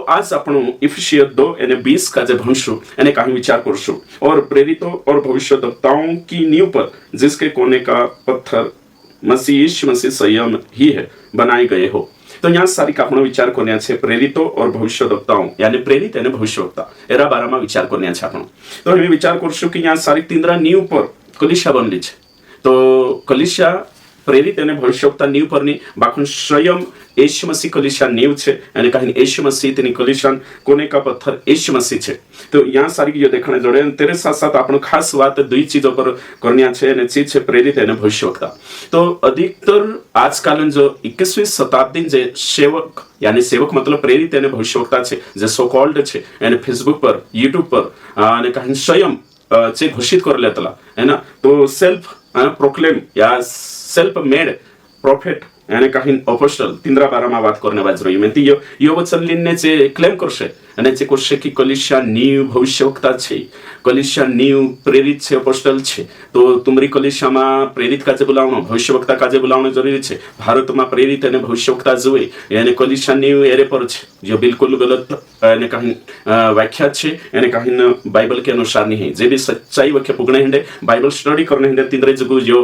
आज आपण इफिसियो 2:20 का जे भणशु यानी कहीं विचार करशु और प्रेरितों और भविष्यवक्ताओं की नींव पर जिसके कोने का पत्थर मसीह यीशु मसीह संयम ही है बनाए गए हो। तो यहाँ सारी आपण विचार करण्याचे प्रेरितों और भविष्यवक्ताओं यानी प्रेरित यानी भविष्यवक्ता एरा बारामा विचार करण्याचे आपण। तो हम विचार करशु कि यहाँ सारी तीनरा नींव पर कलिशा बनली छे। तो कलिशा प्रेरित અને ભવિષ્યવક્તા નીવ પરની બાકુન સ્વયં यीशु मसीह कलिशा नीव छे यानी कहीं यीशु मसीह तेनी कलिशान कोने का पत्थर यीशु मसीह छे। तो यहाँ सारी जो देखने जोड़े तेरे साथ साथ आपण खास बात दुई चीजों पर करनिया छे ने चीज छे प्रेरित यानी भविष्यवक्ता। तो अधिकतर आजकाल जो 21वीं शताब्दी जे सेवक यानी सेवक मतलब प्रेरित यानी भविष्यवक्ता छे जे सो कॉल्ड छे यानी फेसबुक पर यूट्यूब पर અને कहीं स्वयं चे घोषित कर लेतला है ना। तो सेल्फ प्रोक्लेम या सेल्फ मेड प्रॉफिट यानी कहीं अपोस्टल 13-12 માં વાત કરને બાજ રહ્યું મેં यो वचन लिनने चे क्लेम करशे અને જે કરશે કે કલિશા નીવ ભવિષ્યવક્તા છે કલિશા નીવ પ્રેરિત છે અપોસ્ટલ છે। તો तुमरी કલિશામાં પ્રેરિત કાજે બોલાવણો ભવિષ્યવક્તા કાજે બોલાવણો જરૂરી છે। ભારતમાં પ્રેરિત અને ભવિષ્યવક્તા જોવે यानी કલિશા નીવ એરે પર છે जो बिल्कुल गलत यानी कहीं व्याख्या છે यानी कहीं बाइबल के अनुसार नहीं है। जे भी सच्चाई व्याख्या पुगणे हिंदे बाइबल स्टडी करने हिंदे तिंद्रे जगु जो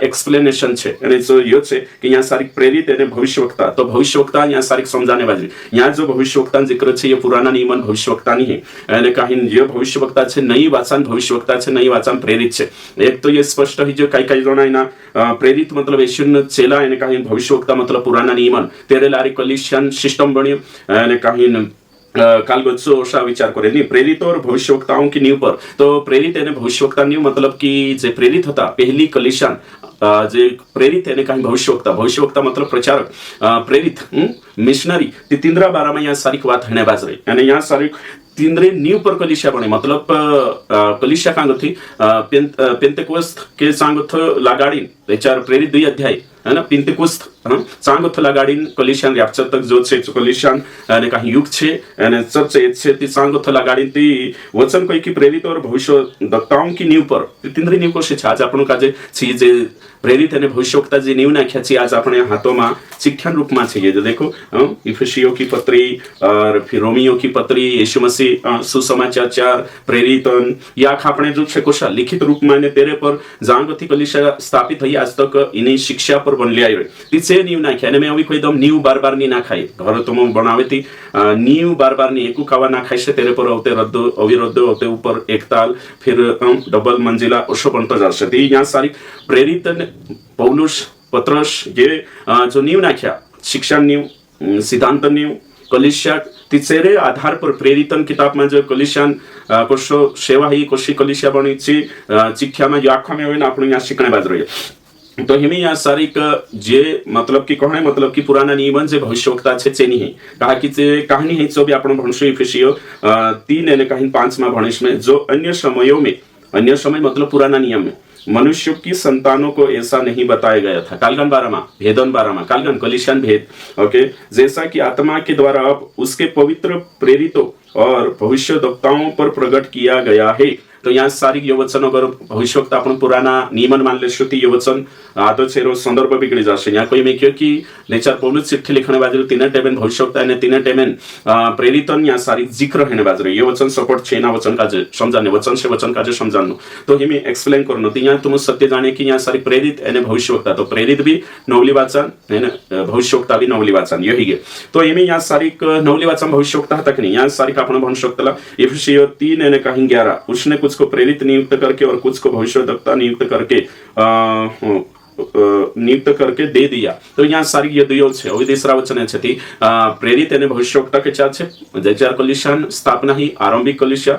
एक्सप्लेनेशन છે यानी जो यो છે कि यहाँ सारी प्रेरित यानी भविष्यवक्ता। तो भविष्यवक्ता यहाँ सारी समझाने बाजी यहाँ जो भविष्यवक्ता जिक्र છે ये पुराना नियमन भविष्यवक्ता नहीं है यानी कहीं जो भविष्यवक्ता છે नई वाचन भविष्यवक्ता છે नई वाचन प्रेरित છે। एक तो ये स्पष्ट है जो कई जणा प्रेरित मतलब यीशुन चेला यानी कहीं भविष्यवक्ता मतलब पुराना नियमन तेरे लारी कलिशियन सिस्टम बन्यो यानी कहीं काल बच्चों ओसा विचार करे नहीं प्रेरित और भविष्यवक्ताओं की नींव पर। तो प्रेरित यानी भविष्यवक्ता नींव मतलब कि जे प्रेरित होता पहली कलिशान जे प्रेरित यानी कहीं भविष्यवक्ता भविष्यवक्ता मतलब प्रचारक प्रेरित मिशनरी ती 13-12 में यहाँ सारी बात है बाज रही यानी यहाँ सारी तीनरे नींव पर कलिशा बने मतलब कलिशा कांग थी पेंतेकोस्त के सांग लागाड़ी विचार प्रेरित 2 अध्याय है ना पेंतेकोस्त सांग लागाड़ीन कलिशान रैप्चर तक जो छे कलिशान અને કहीं युग छे અને चर्च એ છે ती सांग लागाड़ीन ती वचन कोई की प्रेरित और भविष्यवक्ताओं की नींव पर तीनरे नींव को छे आज आपण काजे छी जे प्रेरित અને भविष्यवक्ता જે नींव नाख्या छे आज આપણે हाथों शिक्षण रूप में छे। जो देखो इफिसियों की पत्री और फिर रोमियो की पत्री यीशु मसीह सुसमाचार 4 प्रेरितन या आपने जो छे कोशा लिखित रूप में तेरे पर जांगथी कलिशा स्थापित थई आज तक इनी शिक्षा पर बनली आई ती से नींव नाख्या ने मैं अभी कोई दम नींव बार नी ना खाई घर तो मैं बनावे थी नींव बार नी एकू खावा ना खाई से तेरे पर होते रद्द अविरद्द होते ऊपर एक ताल फिर डबल मंजिला ओशो बनता जाशे। ती यहाँ सारी प्रेरित पौलुस पत्रस ये जो नींव नाख्या शिक्षा नींव सिद्धांत नींव कलिशा तिचेरे आधार पर प्रेरितन किताब में जो कलिशान कोशो सेवा ही कोशी कलिशा बनी ची शिक्षा में जो आखा में होय ना आपण यहाँ शिकणे बाज रही। तो हिमी यहाँ सारी जे मतलब की कहणे मतलब की पुराना नियमन जे भविष्यवक्ता छे चेनी है कहा कि जे कहानी है जो भी आपण भणशो इफिसियो 3 અને कहीं 5 માં भणिश में जो अन्य समयों में अन्य समय मतलब पुराना नियम में मनुष्य की संतानों को ऐसा नहीं बताया गया था। कालगन 12 भेदन 12 कालगन कलिशान भेद ओके जैसा कि आत्मा के द्वारा अब उसके पवित्र प्रेरितों और भविष्यवक्ताओं पर प्रकट किया गया है। तो यहाँ सारी यो वचन अगर भविष्यवक्ता अपन पुराना नियमन मान ले श्रुति यो वचन आदो छेरो संदर्भ बिगड़ी जाशे। यहाँ कोई में क्यों कि नेचर पौलुस चिट्ठी लिखने बाजू 3 टेमेन भविष्यवक्ता ने 3 टेमेन प्रेरितन यहाँ सारी जिक्र है बाजू ये वचन सपोर्ट छे ना वचन काजे समझाने वचन से वचन काजे समझानो। तो हिमी एक्सप्लेन करनो तो यहाँ तुम सत्य जाने कि यहाँ सारी प्रेरित यानी भविष्यवक्ता तो प्रेरित भी नवली वाचन है ना भविष्यवक्ता भी नवली वाचन यही है। तो हिमी यहाँ सारी नवली वाचन भविष्यवक्ता तक नहीं यहाँ सारी आपण भविष्यवक्ता इफिसियो 3 અને कहीं 11 उसने कुछ को प्रेरित नियुक्त करके और कुछ को भविष्यवक्ता नियुक्त करके नियुक्त करके दे दिया। तो यहाँ सारी ये दुयो छे अभी तीसरा वचन छे प्रेरित यानी भविष्यवक्ता के चार छे जैचार कलिशान स्थापना ही आरंभिक कलिशा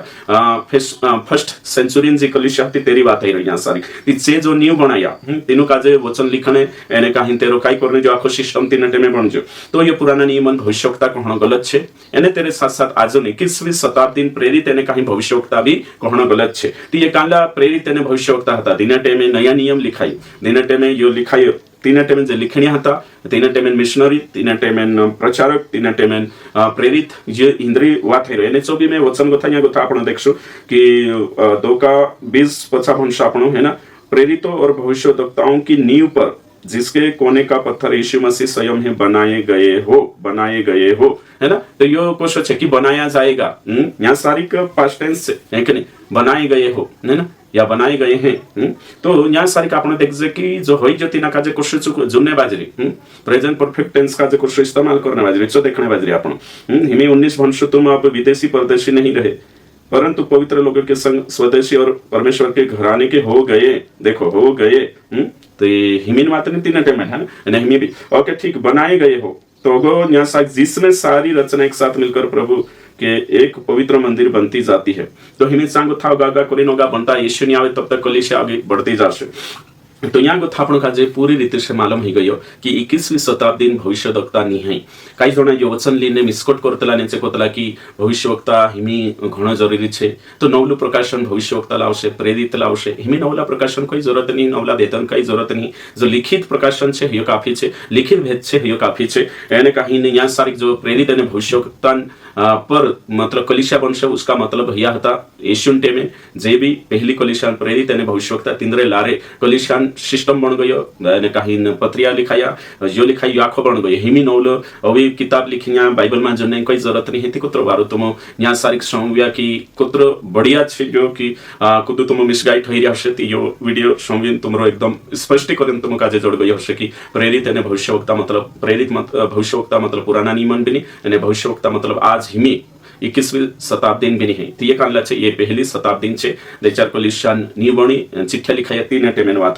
फर्स्ट सेंचुरियन जी कलिशा थी तेरी बात है यहाँ सारी ती जे जो न्यू बनाया तीनों काजे वचन लिखने एने कहीं तेरो काई करने जो आखो सिस्टम 3 टेमे बन जो। तो ये पुराना नियमन भविष्यवक्ता कहना गलत छे एने तेरे साथ साथ आज 21वीं शताब्दी प्रेरित एने कहीं भविष्यवक्ता भी कहना गलत छे। तो ये काला प्रेरित एने भविष्यवक्ता हता 3 टेमे नया नियम लिखाई 3 टेमे यो लिखायो 3 टेमेन जे लिखणिया हता 3 टेमेन मिशनरी 3 टेमेन प्रचारक 3 टेमेन प्रेरित जे इंद्री वात है एने चोबी में वचन गथा आपण देखशो कि 2 का 20 पछा भंश आपण है ना प्रेरितों और भविष्यवक्ताओं की नींव पर जिसके कोने का पत्थर यीशु मसीह स्वयं ही बनाए गए हो, है ना। तो यो क्वेश्चन है कि बनाया जाएगा, यहाँ सारी का पास्ट टेंस से है कि नहीं, बनाए गए हो, है ना, या बनाए गए हैं। तो यहाँ सारी का आपण देखजे कि जो होई जति ना का जे क्वेश्चन जुने बाजरी प्रेजेंट परफेक्ट टेंस का जे क्वेश्चन इस्तेमाल करने बाजरी जो देखने बाजरी आपण हिमे 19 वंश तुम अब विदेशी परदेशी नहीं रहे परंतु पवित्र लोगों के संग स्वदेशी और परमेश्वर के घराने के हो गए, देखो हो गए। तो ये हिमीन मात्र नहीं, तीन टाइम है ना, हिमी भी ओके ठीक, बनाए गए हो। तो गो यहाँ जिसमें सारी रचना एक साथ मिलकर प्रभु के एक पवित्र मंदिर बनती जाती है। तो हिमी सांग था गागा कोरिनोगा बनता यीशु नहीं आवे तब तक कलीसिया आगे बढ़ती जाशे। तो यहाँ गोथापण का जे पूरी रीति से मालूम ही गयो कि 21वी शताब्दी भविष्यवक्ता नहीं है। काही जण यो वचन लिने मिस्कोट करतला नेचे कोतला कि भविष्यवक्ता हिमी घणो जरूरी छे। तो नवलू प्रकाशन भविष्यवक्ता लावशे, प्रेरित लावशे, हिमी नवला प्रकाशन कोई जरूरत नहीं, नवला देतन कोई जरूरत नहीं। जो लिखित प्रकाशन छे यो काफी छे, लिखित भेद छे यो काफी छे। एने काही ने यहाँ सारी जो प्रेरित अने भविष्यवक्ता पर मतलब कलिसिया वंश उसका मतलब भैया था यीशुंटे में जे भी पहली कलिसिया प्रेरित अने भविष्यवक्ता तिंद्रे लारे कलिसिया सिस्टम बन गयो ने काही पत्रिया लिखाया जो लिखाई आखो बन गयो। हिमी नौलो अभी किताब लिखिया बाइबल में जने कोई जरूरत नहीं थी कुत्र बारो तुम यहाँ सारिक संव्या कि कुत्र बढ़िया छे जो कि कुदु तुम मिसगाइड होई रहा छे। यो वीडियो संविन तुमरो एकदम स्पष्टीकरण तुम काजे जोड़ गयो हशे कि प्रेरित अने भविष्यवक्ता मतलब प्रेरित भविष्यवक्ता मतलब पुराना नियमन भी नहीं अने भविष्यवक्ता मतलब आज हिमी 21वी शताब्दी भी नहीं। तो ये कान ये पहली शताब्दी छे। 2-4 कलिसिया नी बणी चिठ्ठिया लिखाया 3 टेमेन बात